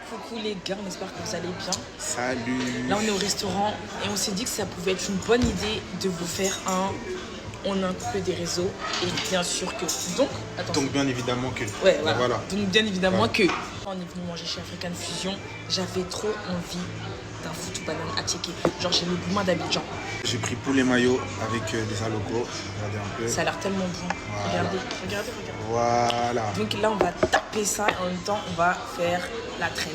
Coucou les gars, on espère que vous allez bien. Salut. Là on est au restaurant et on s'est dit que ça pouvait être une bonne idée de vous faire on a un couple des réseaux et bien sûr que... Donc bien évidemment que... Ouais, voilà. Donc bien évidemment Voilà. que... On est venu manger chez African Fusion, j'avais trop envie d'un foot ou banane à checker. Genre j'ai le gourmand d'Abidjan. J'ai pris poulet mayo avec des alocos. Regardez un peu. Ça a l'air tellement bon. Voilà. Regardez. Voilà. Donc là on va taper ça et en même temps on va faire la trend.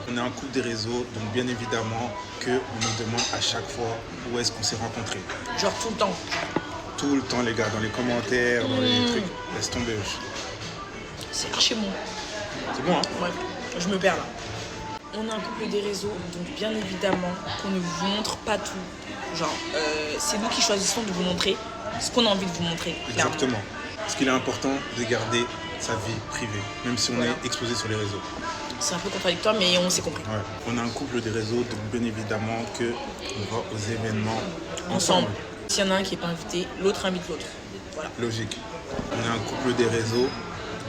On est un couple des réseaux, donc bien évidemment qu'on nous demande à chaque fois où est-ce qu'on s'est rencontrés. Genre tout le temps. Tout le temps les gars, dans les commentaires, dans les trucs. Laisse tomber. C'est archi bon. C'est bon hein? Ouais, je me perds là. On a un couple des réseaux, donc bien évidemment qu'on ne vous montre pas tout. Genre, c'est nous qui choisissons de vous montrer ce qu'on a envie de vous montrer. Clairement. Exactement. Parce qu'il est important de garder sa vie privée, même si on est exposé sur les réseaux. C'est un peu contradictoire, mais on s'est compris. Ouais. On a un couple des réseaux, donc bien évidemment qu'on va aux événements Ensemble. S'il y en a un qui n'est pas invité, l'autre invite l'autre. Voilà. Logique. On est un couple des réseaux,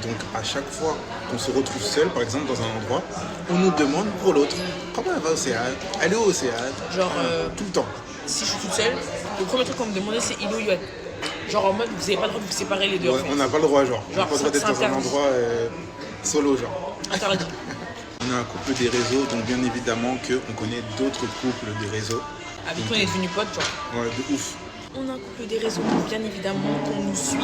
donc à chaque fois qu'on se retrouve seul, par exemple dans un endroit, on nous demande pour l'autre comment elle va au Océane, elle est au Océane. Genre, tout le temps. si je suis toute seule, le premier truc qu'on me demandait c'est Ilo Yuan. Genre en mode, vous n'avez pas le droit de vous séparer les deux. Ouais, en fait. on n'a pas le droit, genre. On n'a pas le droit d'être dans un interdit. endroit solo, genre. Interdit. On a un couple des réseaux, donc bien évidemment qu'on connaît d'autres couples des réseaux. Avec qui on est devenus potes, genre. Ouais, de ouf. On a un couple des réseaux, donc bien évidemment qu'on nous suit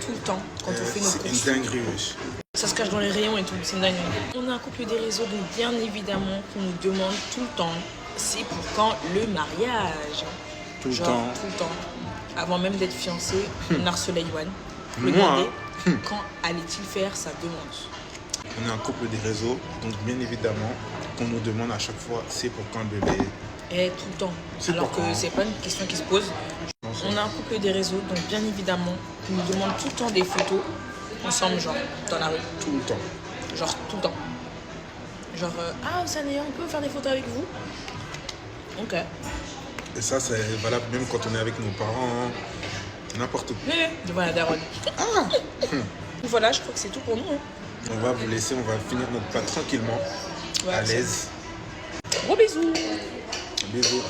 tout le temps quand on fait nos C'est courses. une dinguerie, wesh. Ça se cache dans les rayons et tout, c'est une dinguerie. On a un couple des réseaux, donc bien évidemment qu'on nous demande tout le temps, c'est pour quand le mariage? Tout le Genre, temps. tout le temps. Avant même d'être fiancé, on harcelait Yoann pour lui Moi, demander quand allait-il faire sa demande. On est un couple des réseaux, donc bien évidemment qu'on nous demande à chaque fois c'est pour quand le bébé. Et tout le temps. C'est Alors pour que quand c'est pas une question qui se pose. On a un couple des réseaux, donc bien évidemment qu'on nous demande tout le temps des photos ensemble, genre dans la rue. Tout le temps. Genre tout le temps. Genre, ah, Sanéa, on peut faire des photos avec vous? Ok. Et ça, c'est valable même quand on est avec nos parents, n'importe où. Devant la daronne. Voilà, je crois que c'est tout pour nous. On va vous laisser, on va finir notre plat tranquillement, Ouais, à l'aise. Gros bisous. Bisous.